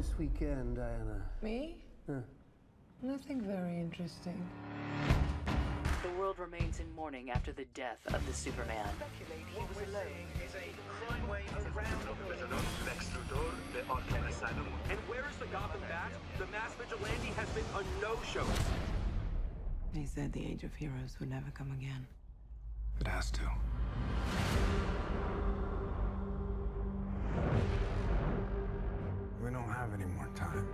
this weekend, Diana? Me? Huh. Nothing very interesting. The world remains in mourning after the death of the Superman. He was alone. Is a crime wave around next door, the Arkham Asylum. And where is the Gotham Bat? The mass vigilante has been a no-show. They said the age of heroes would never come again. It has to. We don't have any more time.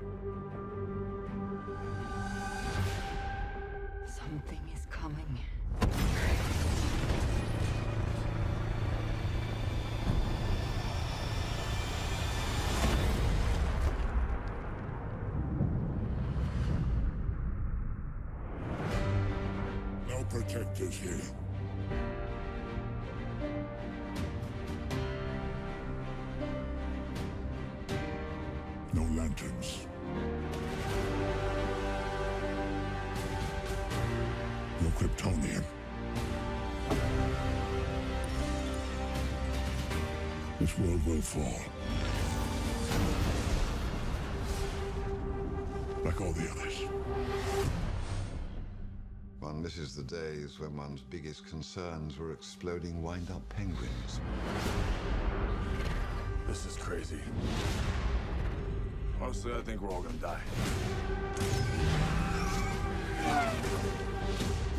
Something is coming. No protectors here. No lanterns. No Kryptonian. This world will fall. Like all the others. One misses the days when one's biggest concerns were exploding wind-up penguins. This is crazy. Honestly, I think we're all gonna die.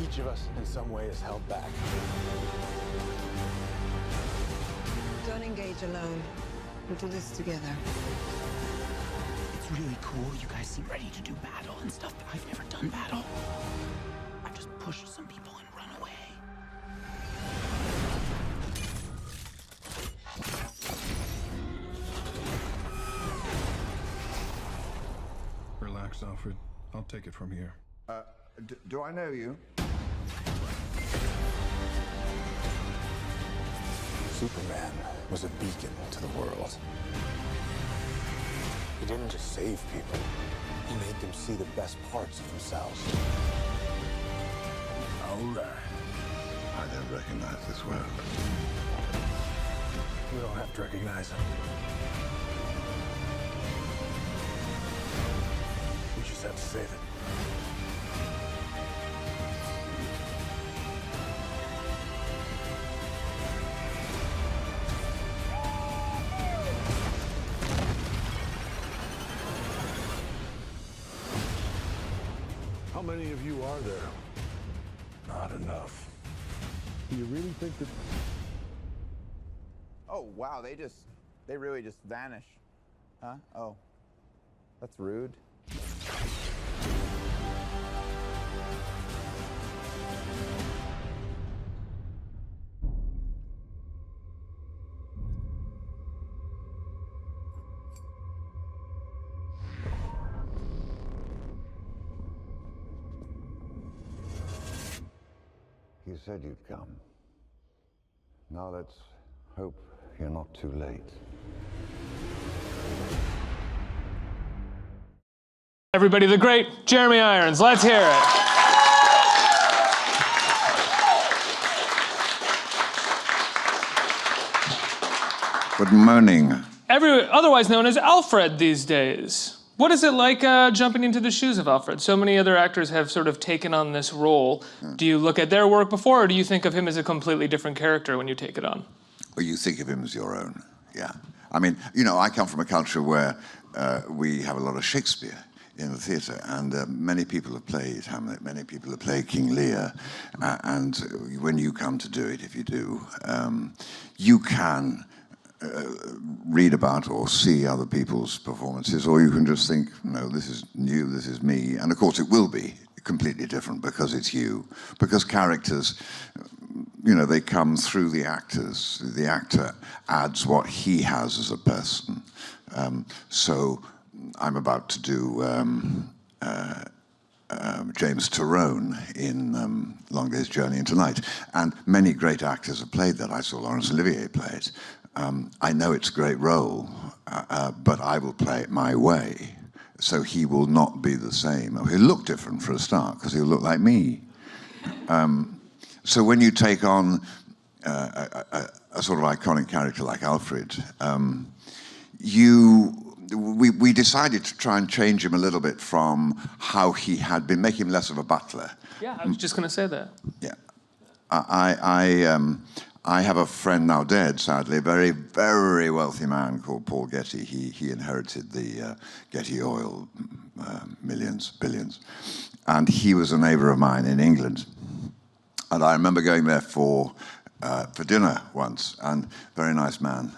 Each of us, in some way, is held back. Don't engage alone. We'll do this together. It's really cool. You guys seem ready to do battle and stuff, but I've never done battle. I've just pushed some people and run away. Relax, Alfred. I'll take it from here. Do I know you? Superman was a beacon to the world. He didn't just save people. He made them see the best parts of themselves. All right. I don't recognize this world. We don't have to recognize him. We just have to save it. How many of you are there? Not enough. Do you really think that... Oh, wow, they really just vanish. Huh? Oh, that's rude. You said you'd come. Now let's hope you're not too late. Everybody, the great Jeremy Irons. Let's hear it. Good morning. Otherwise known as Alfred these days. What is it like jumping into the shoes of Alfred? So many other actors have sort of taken on this role. Do you look at their work before, or do you think of him as a completely different character when you take it on? Well, you think of him as your own, yeah. I mean, you know, I come from a culture where we have a lot of Shakespeare in the theatre, and many people have played Hamlet, many people have played King Lear, and when you come to do it, if you do, you can read about or see other people's performances, or you can just think, no, this is new, this is me. And of course it will be completely different because it's you. Because characters, you know, they come through the actors. The actor adds what he has as a person. So I'm about to do James Tyrone in Long Day's Journey into Night. And many great actors have played that. I saw Laurence Olivier play it. I know it's a great role, but I will play it my way. So he will not be the same. He'll look different for a start, because he'll look like me. So when you take on a sort of iconic character like Alfred, you we decided to try and change him a little bit from how he had been, make him less of a butler. Yeah, I was just going to say that. Yeah. I have a friend now dead, sadly, a very, very wealthy man called Paul Getty. He inherited the Getty Oil, millions, billions. And he was a neighbor of mine in England. And I remember going there for dinner once, and very nice man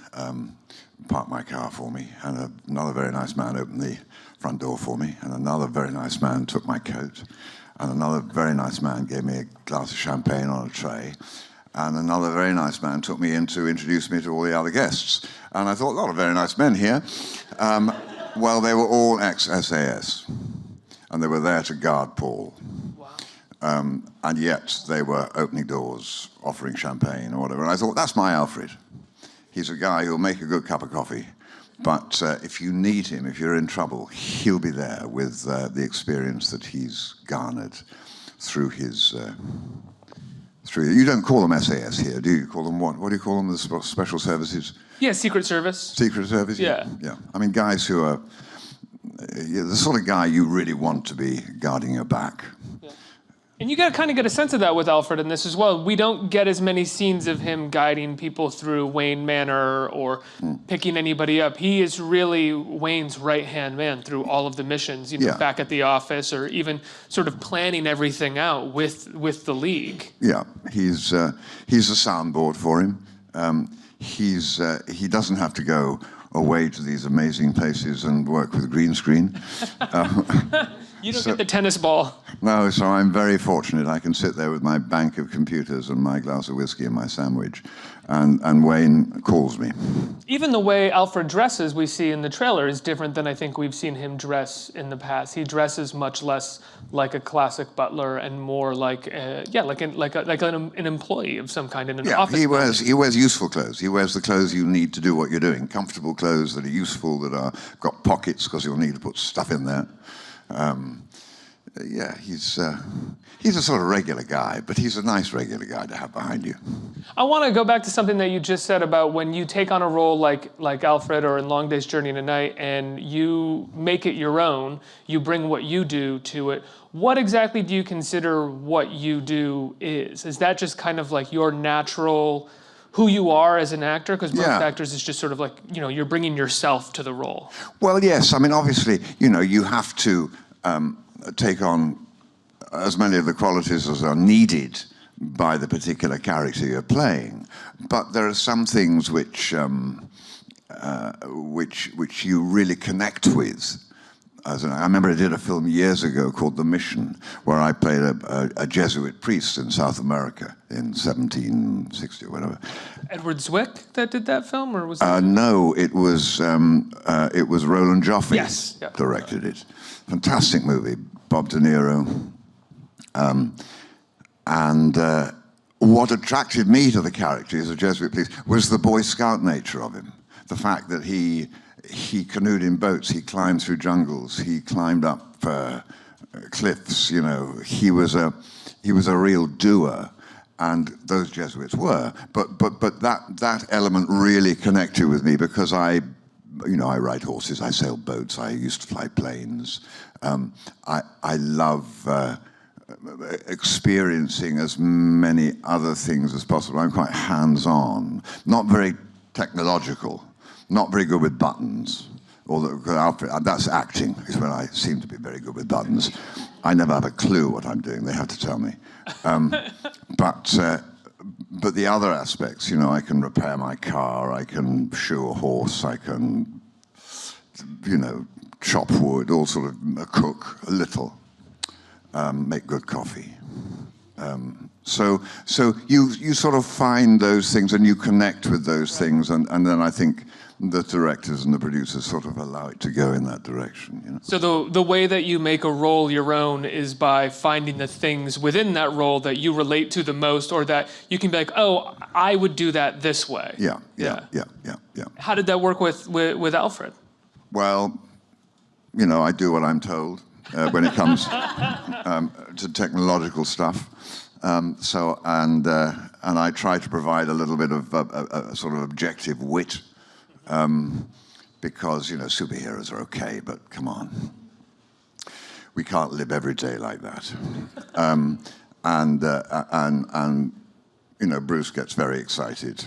parked my car for me, and another very nice man opened the front door for me, and another very nice man took my coat, and another very nice man gave me a glass of champagne on a tray, and another very nice man took me in to introduce me to all the other guests. And I thought, a lot of very nice men here. Well, they were all ex-SAS, and they were there to guard Paul. Wow. And yet they were opening doors, offering champagne or whatever. And I thought, that's my Alfred. He's a guy who'll make a good cup of coffee, but if you need him, if you're in trouble, he'll be there with the experience that he's garnered through his... You don't call them SAS here, do you? You call them what? What do you call them? The special services? Yeah, Secret Service. Secret Service? Yeah. Yeah. I mean, guys who are the sort of guy you really want to be guarding your back. Yeah. And you kind of get a sense of that with Alfred in this as well. We don't get as many scenes of him guiding people through Wayne Manor or picking anybody up. He is really Wayne's right-hand man through all of the missions, you know, back at the office, or even sort of planning everything out with the League. Yeah, he's a soundboard for him. He doesn't have to go away to these amazing places and work with green screen. You don't get the tennis ball. No, so I'm very fortunate. I can sit there with my bank of computers and my glass of whiskey and my sandwich, and Wayne calls me. Even the way Alfred dresses, we see in the trailer, is different than I think we've seen him dress in the past. He dresses much less like a classic butler and more like an employee of some kind in an office. He wears useful clothes. He wears the clothes you need to do what you're doing. Comfortable clothes that are useful, that are got pockets because you'll need to put stuff in there. Yeah, he's a sort of regular guy, but he's a nice regular guy to have behind you. I want to go back to something that you just said about when you take on a role like Alfred or in Long Day's Journey into Night and you make it your own, you bring what you do to it. What exactly do you consider what you do is? Is that just kind of like your natural, who you are as an actor? Because most actors is just sort of like, you know, you're bringing yourself to the role. Well, yes. I mean, obviously, you know, you have to take on as many of the qualities as are needed by the particular character you're playing. But there are some things which you really connect with. I remember I did a film years ago called The Mission, where I played a Jesuit priest in South America in 1760 or whatever. Edward Zwick that did that film, or was it? No, it was Roland Joffe. Yes, directed it. Fantastic movie, Bob De Niro. And what attracted me to the character as a Jesuit priest was the Boy Scout nature of him. The fact that he canoed in boats, he climbed through jungles, he climbed up cliffs. You know, he was a real doer, and those Jesuits were. But that element really connected with me because I ride horses, I sail boats, I used to fly planes. I love experiencing as many other things as possible. I'm quite hands-on, not very technological. Not very good with buttons. That's acting, is when I seem to be very good with buttons. I never have a clue what I'm doing. They have to tell me. But the other aspects, you know, I can repair my car, I can shoe a horse, I can, you know, chop wood, all sort of cook a little, make good coffee. So you sort of find those things and you connect with those things, and then I think the directors and the producers sort of allow it to go in that direction. You know? So the way that you make a role your own is by finding the things within that role that you relate to the most, or that you can be like, oh, I would do that this way. Yeah. How did that work with Alfred? Well, you know, I do what I'm told when it comes to technological stuff. And I try to provide a little bit of a sort of objective wit, because, you know, superheroes are okay, but come on. We can't live every day like that. And you know, Bruce gets very excited,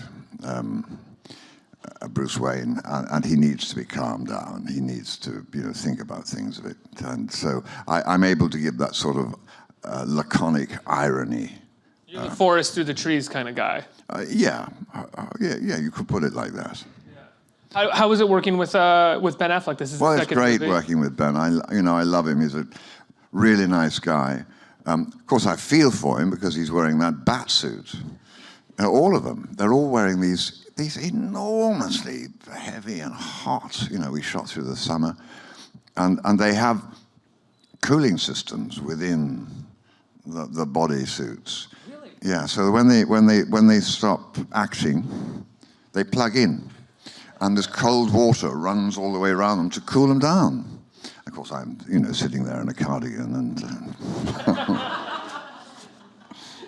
Bruce Wayne, and he needs to be calmed down. He needs to, you know, think about things a bit. And so I'm able to give that sort of laconic irony. You're the forest through the trees kind of guy. Yeah, you could put it like that. How was it working with Ben Affleck? This is well, the it's second great movie. working with Ben. I love him. He's a really nice guy. Of course, I feel for him because he's wearing that bat suit. All of them. They're all wearing these enormously heavy and hot. You know, we shot through the summer, and they have cooling systems within the body suits. Really? Yeah. So when they stop acting, they plug in. And this cold water runs all the way around them to cool them down. Of course, I'm, you know, sitting there in a cardigan and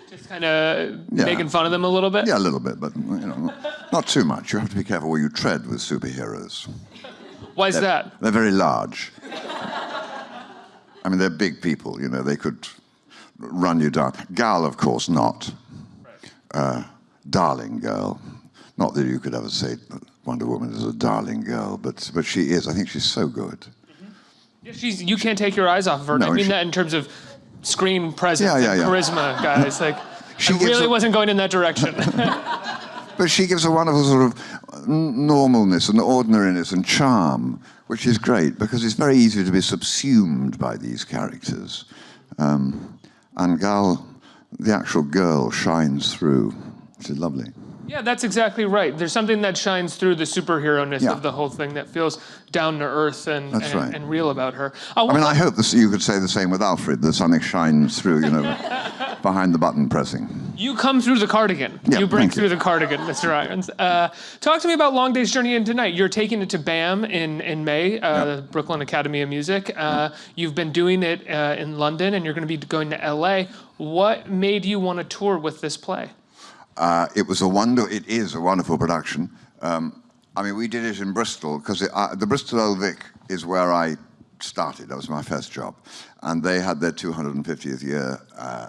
just kind of making fun of them a little bit. Yeah, a little bit, but you know, not too much. You have to be careful where you tread with superheroes. Why is that? They're very large. I mean, they're big people. You know, they could run you down. Gal, of course, not. Right. Darling girl. Not that you could ever say Wonder Woman is a darling girl, but she is. I think she's so good. Mm-hmm. Yeah, you can't take your eyes off of her. No, I mean that in terms of screen presence and charisma, guys. Like, I really wasn't going in that direction. But she gives a wonderful sort of normalness and ordinariness and charm, which is great because it's very easy to be subsumed by these characters. And Gal, the actual girl, shines through. She's lovely. Yeah, that's exactly right. There's something that shines through the superhero-ness of the whole thing that feels down to earth and real about her. I hope you could say the same with Alfred, that something shines through, you know, behind the button pressing. You come through the cardigan. Yeah, you break through the cardigan, Mr. Irons. Talk to me about Long Day's Journey into Night. You're taking it to BAM in May, the Brooklyn Academy of Music. You've been doing it in London, and you're going to be going to LA. What made you want to tour with this play? It is a wonderful production. I mean, we did it in Bristol because the Bristol Old Vic is where I started. That was my first job, and they had their 250th year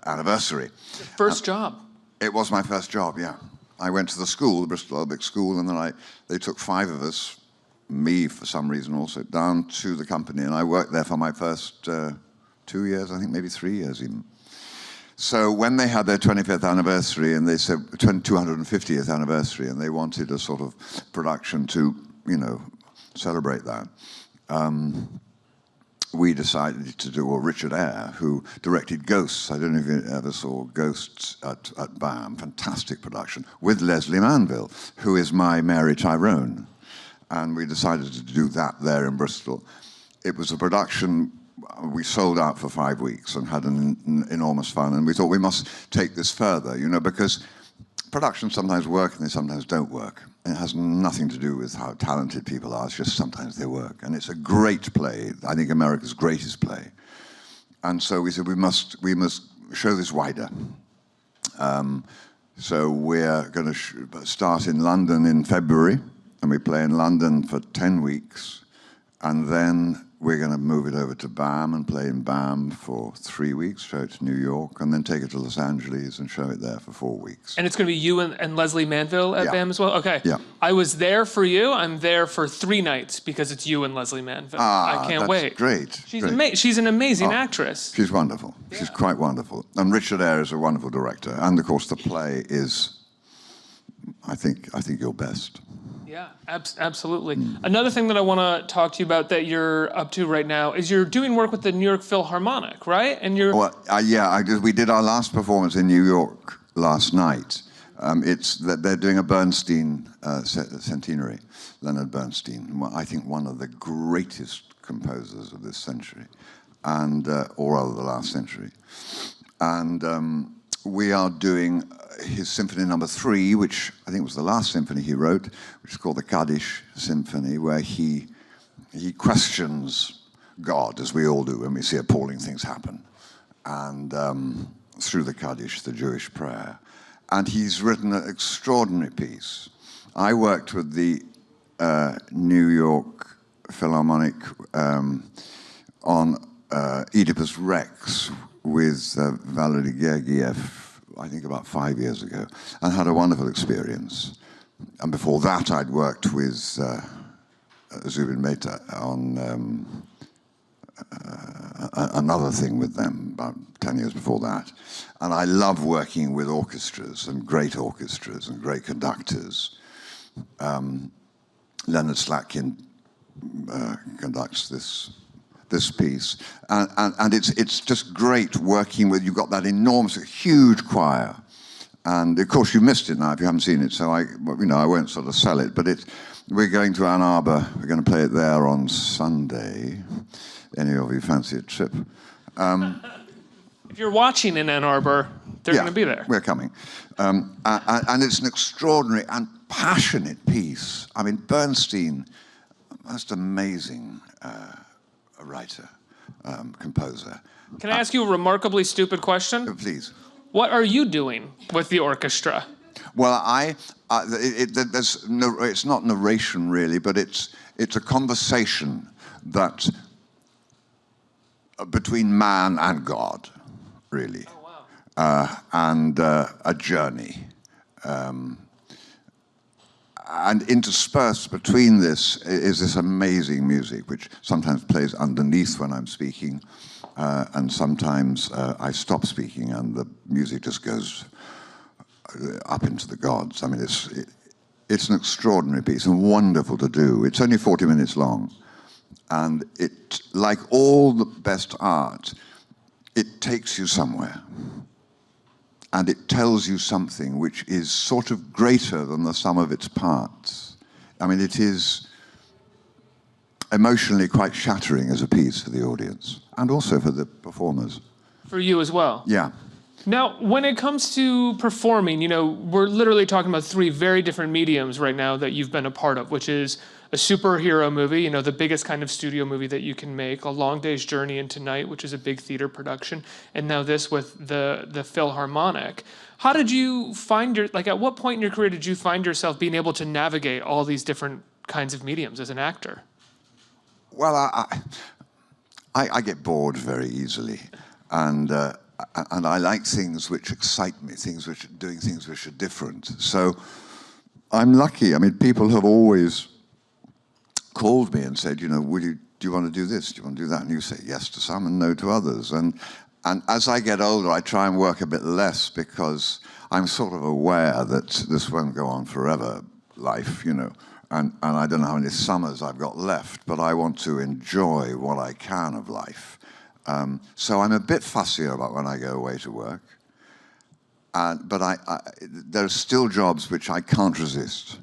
anniversary. First job. It was my first job. Yeah, I went to the school, the Bristol Old Vic school, and then they took 5 of us, me for some reason also, down to the company, and I worked there for my first 2 years, I think maybe 3 years even. So when they had their 25th anniversary, and they said 250th anniversary, and they wanted a sort of production to, you know, celebrate that, we decided to do, Richard Eyre, who directed Ghosts. I don't know if you ever saw Ghosts at BAM, fantastic production, with Leslie Manville, who is my Mary Tyrone. And we decided to do that there in Bristol. It was a production we sold out for 5 weeks and had an enormous fun, and we thought we must take this further, you know, because productions sometimes work and they sometimes don't work. It has nothing to do with how talented people are, it's just sometimes they work. And it's a great play, I think America's greatest play. And so we said we must show this wider. So we're going to start in London in February, and we play in London for 10 weeks, and then we're going to move it over to BAM and play in BAM for 3 weeks, show it to New York, and then take it to Los Angeles and show it there for 4 weeks. And it's going to be you and Leslie Manville at BAM as well? Okay. Yeah. I was there for you. I'm there for 3 nights because it's you and Leslie Manville. I can't wait. Great. She's an amazing actress. She's wonderful. Yeah. She's quite wonderful. And Richard Eyre is a wonderful director. And of course the play is, I think your best. Yeah, absolutely. Another thing that I want to talk to you about that you're up to right now is you're doing work with the New York Philharmonic, right? And you're we did our last performance in New York last night. It's that they're doing a Bernstein centenary, Leonard Bernstein, I think one of the greatest composers of this century, and or rather the last century. And we are doing his Symphony No. 3, which I think was the last symphony he wrote, which is called the Kaddish Symphony, where he questions God, as we all do when we see appalling things happen, and through the Kaddish, the Jewish prayer. And he's written an extraordinary piece. I worked with the New York Philharmonic on Oedipus Rex with Valery Gergiev, I think about 5 years ago, and had a wonderful experience. And before that, I'd worked with Zubin Mehta on another thing with them about 10 years before that. And I love working with orchestras and great conductors. Leonard Slatkin conducts this piece, and it's just great working with. You've got that enormous, huge choir, and of course you missed it now if you haven't seen it. So I won't sort of sell it, but we're going to Ann Arbor. We're going to play it there on Sunday. Any of you fancy a trip? If you're watching in Ann Arbor, they're going to be there. We're coming, and it's an extraordinary and passionate piece. I mean, Bernstein, most amazing writer, composer. Can I ask you a remarkably stupid question? Please. What are you doing with the orchestra? Well, it's not narration really, but it's a conversation that between man and God, really, and a journey. And interspersed between this is this amazing music, which sometimes plays underneath when I'm speaking, and sometimes I stop speaking and the music just goes up into the gods. I mean, it's an extraordinary piece and wonderful to do. It's only 40 minutes long, and it, like all the best art, it takes you somewhere. And it tells you something which is sort of greater than the sum of its parts. I mean, it is emotionally quite shattering as a piece for the audience, and also for the performers. For you as well? Yeah. Now, when it comes to performing, we're literally talking about 3 very different mediums right now that you've been a part of, which is a superhero movie, the biggest kind of studio movie that you can make, A Long Day's Journey into Night, which is a big theater production, and now this with the Philharmonic. How did you find at what point in your career did you find yourself being able to navigate all these different kinds of mediums as an actor? Well, I get bored very easily, and I like things which excite me, doing things which are different. So I'm lucky. I mean, people have always called me and said, do you want to do this? Do you want to do that? And you say yes to some and no to others. And as I get older, I try and work a bit less because I'm sort of aware that this won't go on forever, life, and I don't know how many summers I've got left, but I want to enjoy what I can of life. So I'm a bit fussier about when I go away to work. But there are still jobs which I can't resist.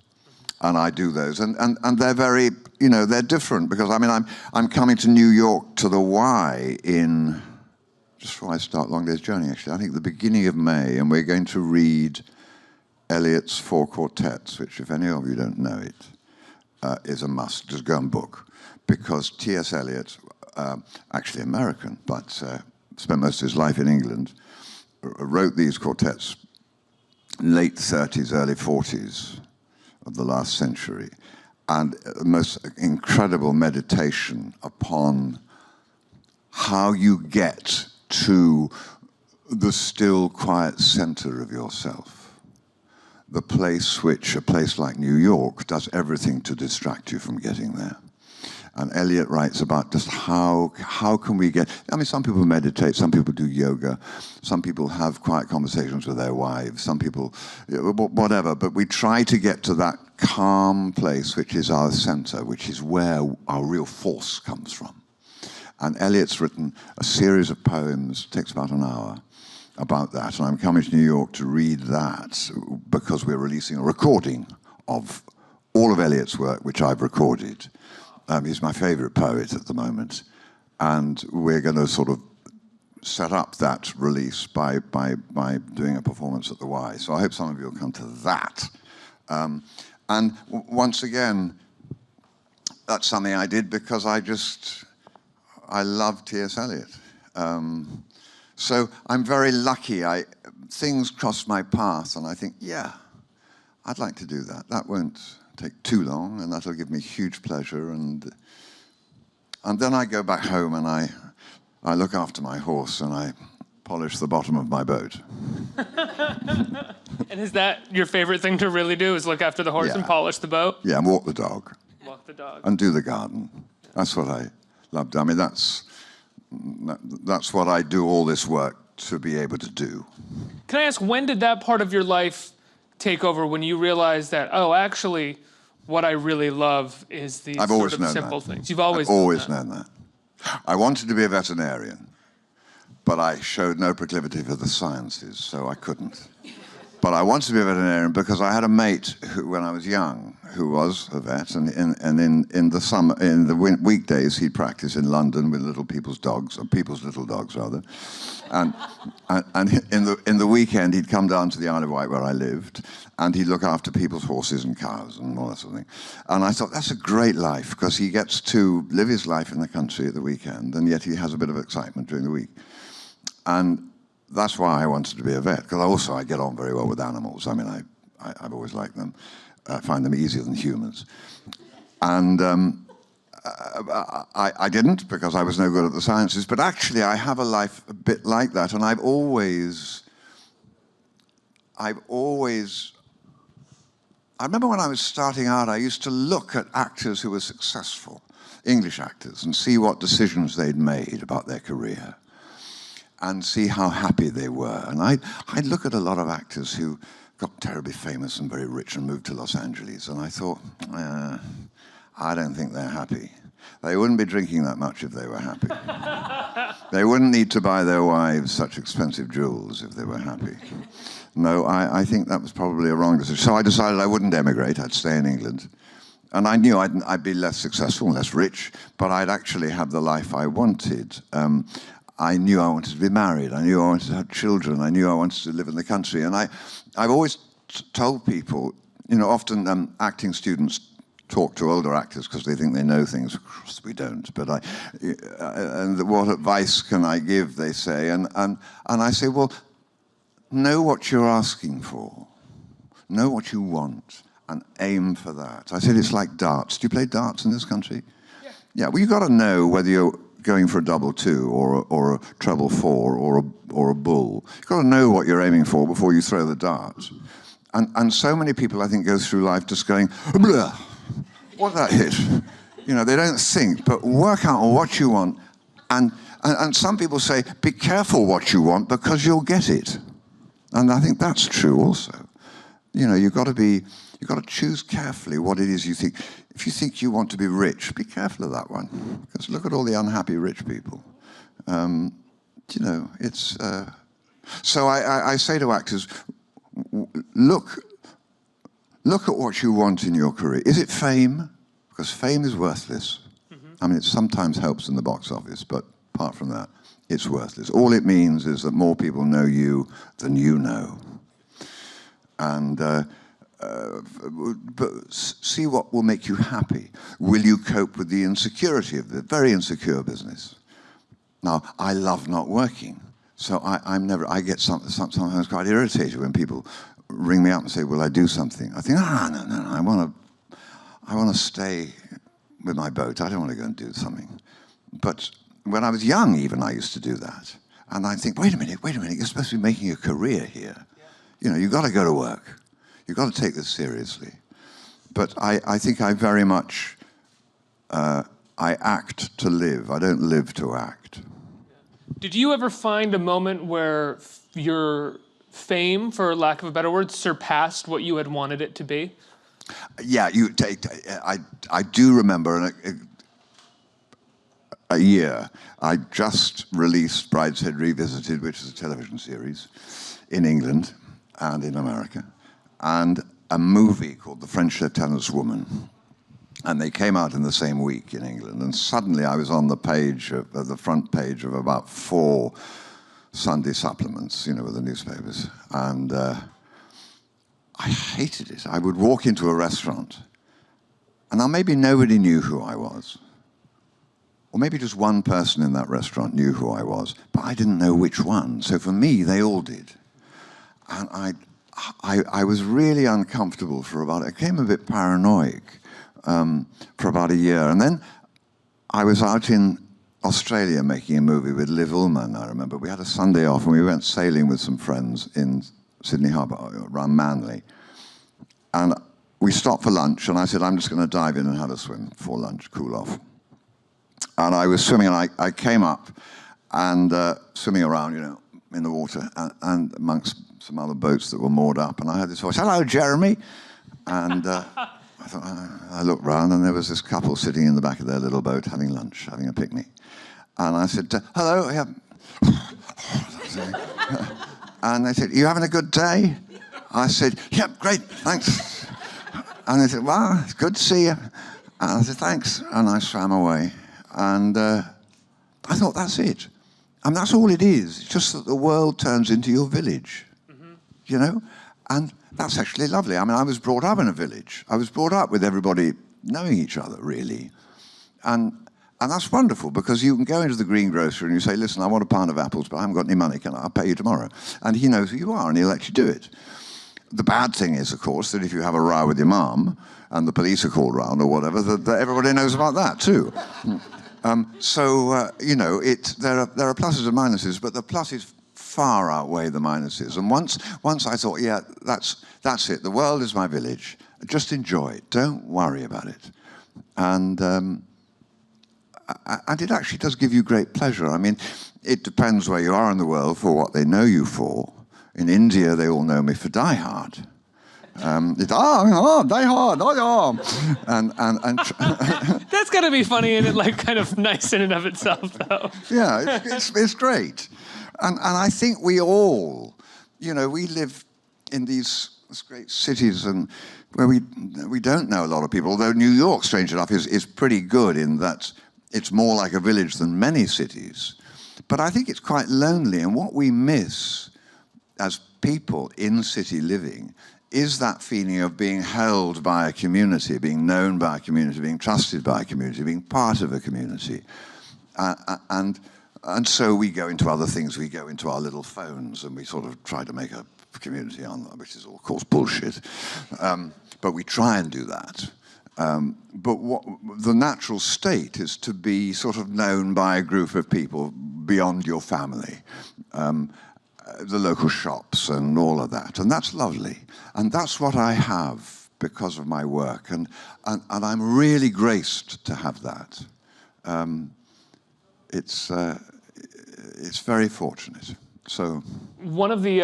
And I do those, and they're very, they're different because I'm coming to New York to the Y in just before I start Long Day's Journey. Actually, I think the beginning of May, and we're going to read Eliot's 4 Quartets, which, if any of you don't know it, is a must. Just go and book, because T.S. Eliot, actually American, but spent most of his life in England, wrote these quartets late 30s, early 40s. Of the last century, and the most incredible meditation upon how you get to the still, quiet center of yourself. The place which, a place like New York, does everything to distract you from getting there. And Eliot writes about just how can we get, some people meditate, some people do yoga, some people have quiet conversations with their wives, some people, whatever, but we try to get to that calm place which is our center, which is where our real force comes from. And Eliot's written a series of poems, takes about an hour, about that, and I'm coming to New York to read that because we're releasing a recording of all of Eliot's work, which I've recorded. He's my favorite poet at the moment, and we're going to sort of set up that release by doing a performance at the Y. So I hope some of you will come to that. And once again, that's something I did because I love T.S. Eliot. So I'm very lucky. Things cross my path, and I think, yeah, I'd like to do that. That won't take too long, and that'll give me huge pleasure. And then I go back home and I look after my horse and I polish the bottom of my boat. And is that your favorite thing to really do, is look after the horse and polish the boat? Yeah, and walk the dog. Walk the dog. And do the garden. That's what I loved. I mean, that's what I do all this work to be able to do. Can I ask, when did that part of your life take over, when you realized that, oh, actually, what I really love is these sort of simple things? You've always known that. I wanted to be a veterinarian, but I showed no proclivity for the sciences, so I couldn't. But I wanted to be a veterinarian because I had a mate who, when I was young, who was a vet, and in the summer, in the weekdays, he'd practice in London with little people's dogs, or people's little dogs rather, and in the weekend he'd come down to the Isle of Wight where I lived, and he'd look after people's horses and cows and all that sort of thing. And I thought, that's a great life, because he gets to live his life in the country at the weekend, and yet he has a bit of excitement during the week. And that's why I wanted to be a vet, because I get on very well with animals. I mean, I've always liked them. I find them easier than humans. And I didn't, because I was no good at the sciences, but actually I have a life a bit like that, and I've always, I remember when I was starting out, I used to look at actors who were successful, English actors, and see what decisions they'd made about their career, and see how happy they were. And I'd look at a lot of actors who got terribly famous and very rich and moved to Los Angeles, and I thought, I don't think they're happy. They wouldn't be drinking that much if they were happy. They wouldn't need to buy their wives such expensive jewels if they were happy. No, I think that was probably a wrong decision. So I decided I wouldn't emigrate, I'd stay in England. And I knew I'd be less successful, less rich, but I'd actually have the life I wanted. I knew I wanted to be married. I knew I wanted to have children. I knew I wanted to live in the country. And I've always told people, you know, often acting students talk to older actors because they think they know things. Of course, we don't. But and what advice can I give? They say, and I say, well, know what you're asking for, know what you want, and aim for that. I said it's like darts. Do you play darts in this country? Yeah. Yeah. Well, you've got to know whether you're going for a double two or a treble four or a bull. You've got to know what you're aiming for before you throw the dart. And so many people, I think, go through life just going, blah, what did that hit? You know, they don't think, but work out on what you want. And some people say, be careful what you want because you'll get it. And I think that's true also. You know, you've got to choose carefully what it is you think. If you think you want to be rich, be careful of that one. Because look at all the unhappy rich people. You know, it's... So I say to actors, look at what you want in your career. Is it fame? Because fame is worthless. I mean, it sometimes helps in the box office, but apart from that, it's worthless. All it means is that more people know you than you know. And but see what will make you happy. Will you cope with the insecurity of the very insecure business? Now, I love not working, so I get sometimes quite irritated when people ring me up and say, will I do something? I think, no, I want to stay with my boat. I don't want to go and do something. But when I was young, even, I used to do that. And I think, wait a minute, you're supposed to be making a career here. You know, you've got to go to work. You've got to take this seriously. But I think I very much, I act to live. I don't live to act. Did you ever find a moment where your fame, for lack of a better word, surpassed what you had wanted it to be? Yeah, I do remember a year. I just released Brideshead Revisited, which is a television series in England and in America, and a movie called The French Lieutenant's Woman. And they came out in the same week in England, and suddenly I was on the page, the front page of about 4 Sunday supplements, you know, with the newspapers. And I hated it. I would walk into a restaurant, and now maybe nobody knew who I was. Or maybe just one person in that restaurant knew who I was, but I didn't know which one. So for me, they all did. And I was really uncomfortable for about, I became a bit paranoid for about a year. And then I was out in Australia making a movie with Liv Ullmann, I remember. We had a Sunday off and we went sailing with some friends in Sydney Harbour, around Manly. And we stopped for lunch and I said, I'm just going to dive in and have a swim before lunch, cool off. And I was swimming and I came up and swimming around, you know, in the water and amongst some other boats that were moored up. And I heard this voice, hello, Jeremy. And I thought, I looked round and there was this couple sitting in the back of their little boat having lunch, having a picnic. And I said, hello. Yeah. And they said, you having a good day? I said, yep, great, thanks. And they said, well, it's good to see you. And I said, thanks. And I swam away. And I thought, that's it. And that's all it is. It's just that the world turns into your village, you know? And that's actually lovely. I mean, I was brought up in a village. I was brought up with everybody knowing each other, really. And that's wonderful, because you can go into the greengrocer and you say, listen, I want a pound of apples, but I haven't got any money. I'll pay you tomorrow. And he knows who you are, and he'll let you do it. The bad thing is, of course, that if you have a row with your mum and the police are called round or whatever, that everybody knows about that, too. You know, there are pluses and minuses, but the pluses far outweigh the minuses. And once I thought, yeah, that's it. The world is my village. Just enjoy it. Don't worry about it. And it actually does give you great pleasure. I mean, it depends where you are in the world for what they know you for. In India, they all know me for Die Hard. Die Hard, and That's got to be funny and like kind of nice in and of itself, though. Yeah, it's great. And I think we all, you know, we live in these great cities and where we don't know a lot of people, although New York, strange enough, is pretty good in that it's more like a village than many cities. But I think it's quite lonely, and what we miss as people in city living is that feeling of being held by a community, being known by a community, being trusted by a community, being part of a community. And so we go into other things. We go into our little phones and we sort of try to make a community on them, which is, of course, bullshit. But we try and do that. But what the natural state is to be sort of known by a group of people beyond your family. The local shops and all of that. And that's lovely. And that's what I have because of my work. And I'm really graced to have that. It's very fortunate. So one of the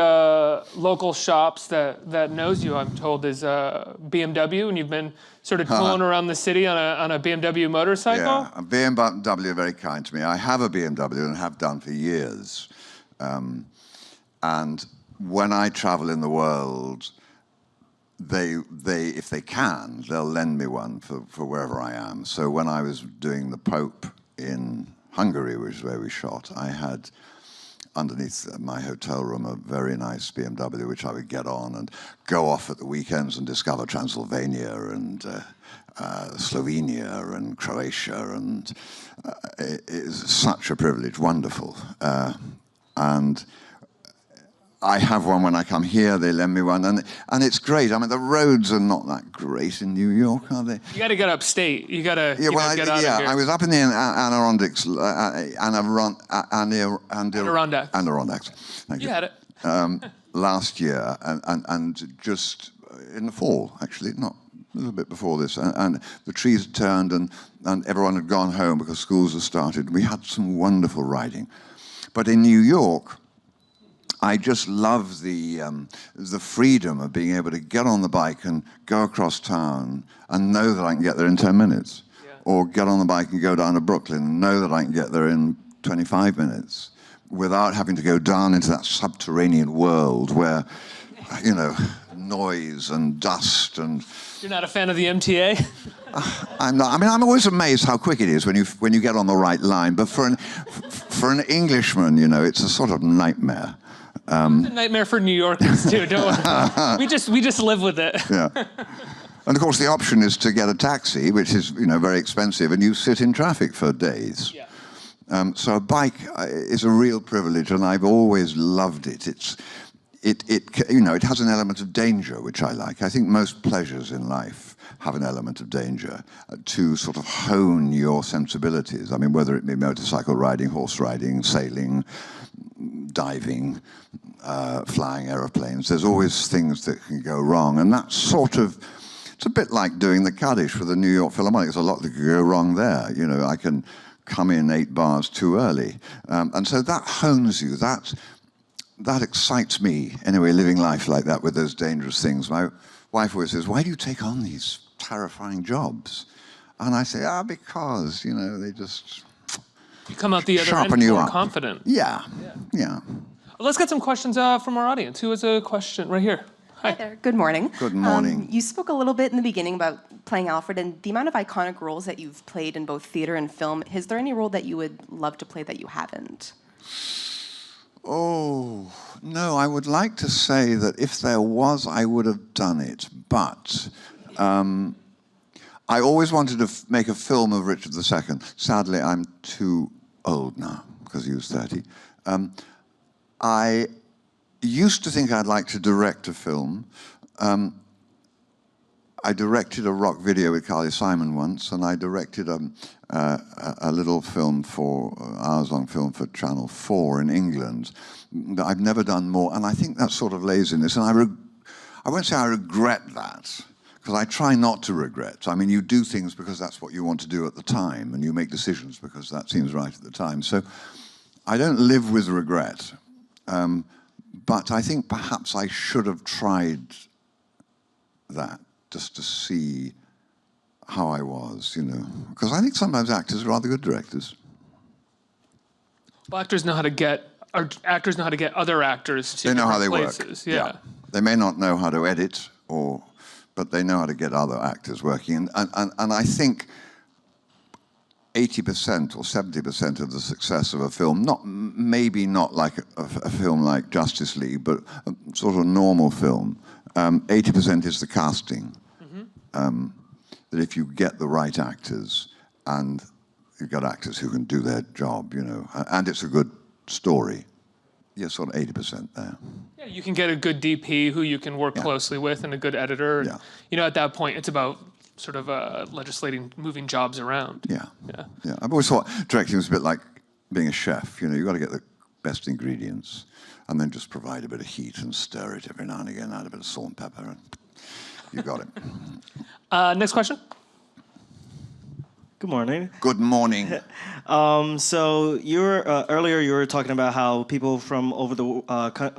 local shops that knows you, I'm told, is BMW, and you've been sort of tooling around the city on a BMW motorcycle? Yeah, BMW are very kind to me. I have a BMW and have done for years. And when I travel in the world, if they can, they'll lend me one for wherever I am. So when I was doing The Pope in Hungary, which is where we shot, I had underneath my hotel room a very nice BMW, which I would get on and go off at the weekends and discover Transylvania and Slovenia and Croatia, and it is such a privilege, wonderful. And I have one when I come here, they lend me one, and it's great. I mean, the roads are not that great in New York, are they? You got to get upstate. You got to get out of here. I was up in the Adirondacks, Adirondacks. Thank you. You had it. Last year, and just in the fall, actually, not a little bit before this, and the trees had turned, and everyone had gone home because schools had started. We had some wonderful riding. But in New York, I just love the freedom of being able to get on the bike and go across town and know that I can get there in 10 minutes. Yeah. Or get on the bike and go down to Brooklyn and know that I can get there in 25 minutes without having to go down into that subterranean world where, you know, noise and dust and... You're not a fan of the MTA? I'm not. I mean, I'm always amazed how quick it is when you get on the right line. But for an Englishman, you know, it's a sort of nightmare. It's a nightmare for New Yorkers too. Don't worry. We just live with it. Yeah. And of course, the option is to get a taxi, which is, you know, very expensive, and you sit in traffic for days. Yeah. So a bike is a real privilege, and I've always loved it. it has an element of danger, which I like. I think most pleasures in life have an element of danger to sort of hone your sensibilities. I mean, whether it be motorcycle riding, horse riding, sailing, diving, flying aeroplanes, there's always things that can go wrong. And that's sort of, it's a bit like doing the Kaddish for the New York Philharmonic. There's a lot that could go wrong there. You know, I can come in 8 bars too early. And so that hones you. That excites me, anyway, living life like that with those dangerous things. My wife always says, why do you take on these terrifying jobs? And I say, because, you know, they just you come out the other end more confident. Yeah. Let's get some questions from our audience. Who has a question? Right here. Hi there. Good morning. Good morning. You spoke a little bit in the beginning about playing Alfred and the amount of iconic roles that you've played in both theater and film. Is there any role that you would love to play that you haven't? Oh, no, I would like to say that if there was, I would have done it. But I always wanted to make a film of Richard II. Sadly, I'm too old now, because he was 30. I used to think I'd like to direct a film. I directed a rock video with Carly Simon once, and I directed a little film hours-long film for Channel 4 in England. I've never done more, and I think that's sort of laziness. And I won't say I regret that, because I try not to regret. I mean, you do things because that's what you want to do at the time, and you make decisions because that seems right at the time. So I don't live with regret. But I think perhaps I should have tried that, just to see how I was, you know. Because I think sometimes actors are rather good directors. Well, actors know how to get other actors to they know how they places. Work. Yeah. They may not know how to edit, but they know how to get other actors working. And I think 80% or 70% of the success of a film, maybe not like a film like Justice League, but a sort of normal film, 80% is the casting. Mm-hmm. That if you get the right actors, and you've got actors who can do their job, you know, and it's a good story, you're sort of 80% there. Yeah, you can get a good DP who you can work closely with, and a good editor. And, you know, at that point, it's about sort of legislating, moving jobs around. Yeah. I've always thought directing was a bit like being a chef. You know, you've got to get the best ingredients, and then just provide a bit of heat and stir it every now and again, add a bit of salt and pepper, and you got it. Next question. Good morning. Good morning. So earlier you were talking about how people from over the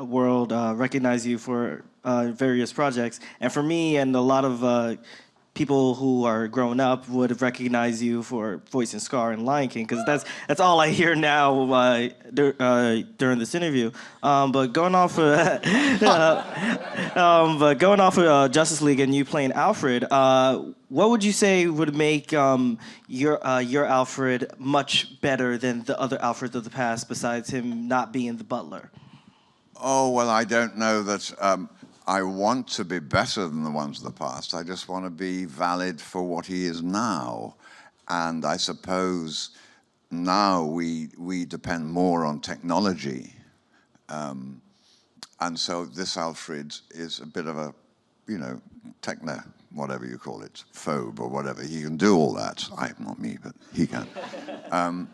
world recognize you for various projects, and for me and a lot of people who are growing up would recognize you for voicing Scar in Lion King, because that's all I hear now during this interview. But going off of Justice League and you playing Alfred, what would you say would make your Alfred much better than the other Alfreds of the past, besides him not being the butler? Oh, well, I don't know that I want to be better than the ones of the past. I just want to be valid for what he is now. And I suppose now we depend more on technology. And so this Alfred is a bit of a, you know, techno, whatever you call it, phobe or whatever. He can do all that. Not me, but he can. And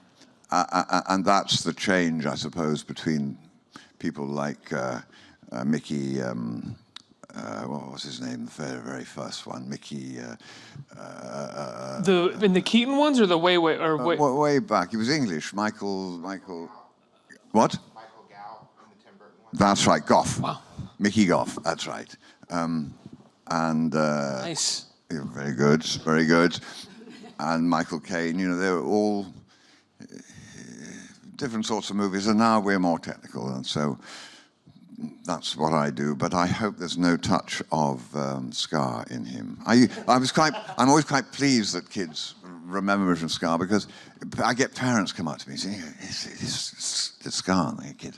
that's the change, I suppose, between people like Mickey, what was his name? The very first one, Mickey. In the Keaton ones, or the way back? He was English. Michael. What? Michael Gough in the Tim Burton one. That's right, Gough. Wow. Mickey Gough. That's right. Nice. Yeah, very good, very good. And Michael Caine. You know, they were all different sorts of movies, and now we're more technical, and so that's what I do. But I hope there's no touch of Scar in him. I'm always quite pleased that kids remember from Scar, because I get parents come up to me and say, it's Scar, kid.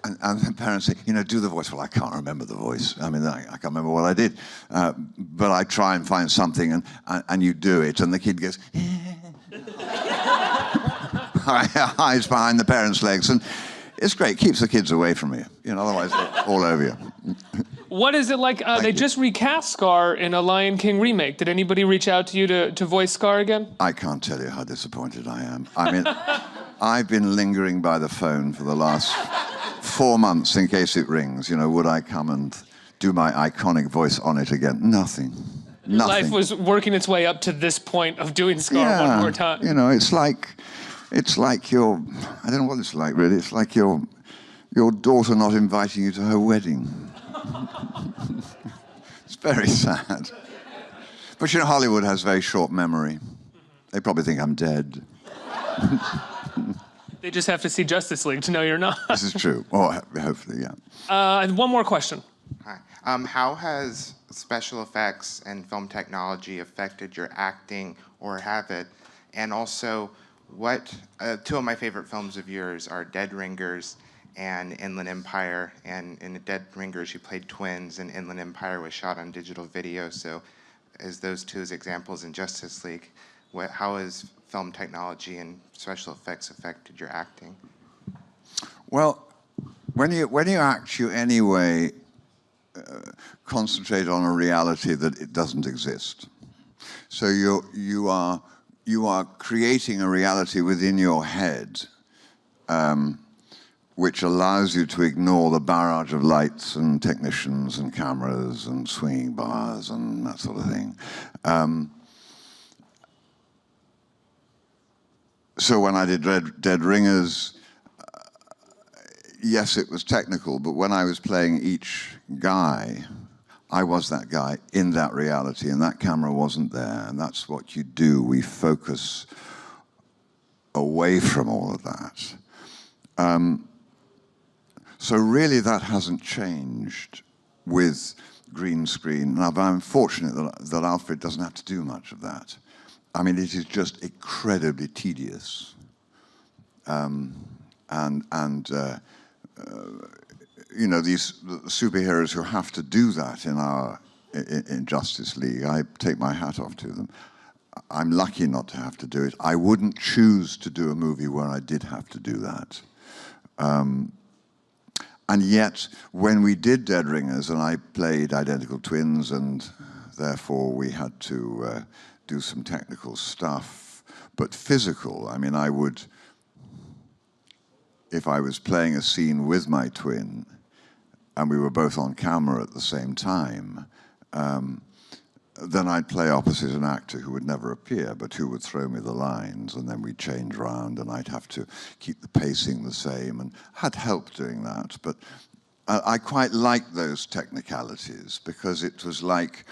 And the parents say, you know, do the voice. Well, I can't remember the voice. I mean, I can't remember what I did. But I try and find something, and you do it, and the kid goes, hides behind the parents' legs. And It's great. It keeps the kids away from you. Otherwise they're all over you. What is it like? They just recast Scar in a Lion King remake. Did anybody reach out to you to voice Scar again? I can't tell you how disappointed I am. I mean, I've been lingering by the phone for the last 4 months in case it rings. Would I come and do my iconic voice on it again? Nothing. Life was working its way up to this point of doing Scar one more time. It's like your, I don't know what it's like really. It's like your daughter not inviting you to her wedding. It's very sad. But Hollywood has very short memory. They probably think I'm dead. They just have to see Justice League to know you're not. This is true. Or hopefully, yeah. And one more question. Hi. How has special effects and film technology affected your acting, or have it? And also, two of my favorite films of yours are Dead Ringers and Inland Empire. And in Dead Ringers, you played twins, and Inland Empire was shot on digital video. So, as those two as examples in Justice League, how has film technology and special effects affected your acting? Well, when you act, you anyway concentrate on a reality that it doesn't exist. So you are creating a reality within your head, which allows you to ignore the barrage of lights and technicians and cameras and swinging bars and that sort of thing. So when I did Dead Ringers, yes, it was technical, but when I was playing each guy, I was that guy in that reality, and that camera wasn't there, and that's what you do. We focus away from all of that. So really that hasn't changed with green screen. Now, I'm fortunate that Alfred doesn't have to do much of that. I mean, it is just incredibly tedious. These superheroes who have to do that in Justice League, I take my hat off to them. I'm lucky not to have to do it. I wouldn't choose to do a movie where I did have to do that. And yet, when we did Dead Ringers, and I played identical twins, and therefore we had to do some technical stuff, but physical. I mean, I would, if I was playing a scene with my twin, and we were both on camera at the same time, then I'd play opposite an actor who would never appear, but who would throw me the lines, and then we'd change around, and I'd have to keep the pacing the same, and had help doing that. But I quite liked those technicalities, because it was like,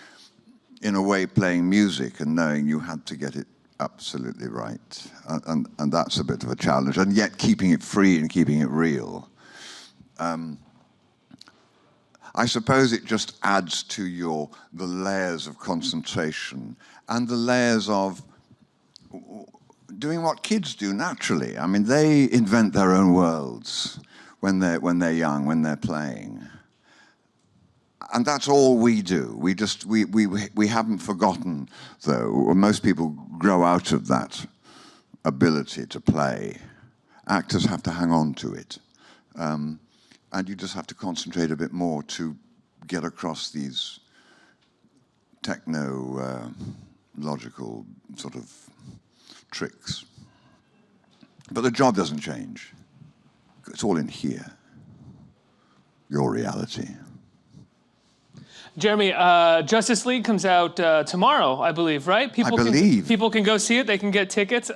in a way, playing music and knowing you had to get it absolutely right. And that's a bit of a challenge, and yet keeping it free and keeping it real. I suppose it just adds to the layers of concentration and the layers of doing what kids do naturally. I mean, they invent their own worlds when they're young, when they're playing. And that's all we do. We haven't forgotten, though. Most people grow out of that ability to play. Actors have to hang on to it. And you just have to concentrate a bit more to get across these techno-logical sort of tricks. But the job doesn't change. It's all in here. Your reality. Jeremy, Justice League comes out tomorrow, I believe, right? People can go see it. They can get tickets.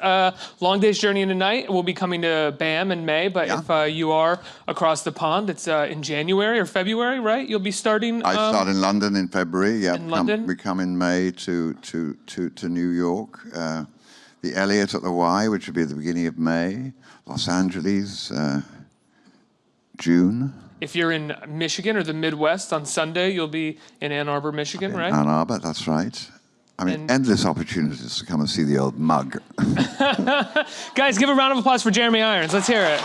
Long Day's Journey into Night will be coming to BAM in May, but if you are across the pond, it's in January or February, right? You'll be starting. I start in London in February. Yeah, in London. We come in May to New York. The Eliot at the Y, which will be at the beginning of May. Los Angeles, June. If you're in Michigan or the Midwest on Sunday, you'll be in Ann Arbor, Michigan, right? Ann Arbor, that's right. I mean, endless opportunities to come and see the old mug. Guys, give a round of applause for Jeremy Irons. Let's hear it.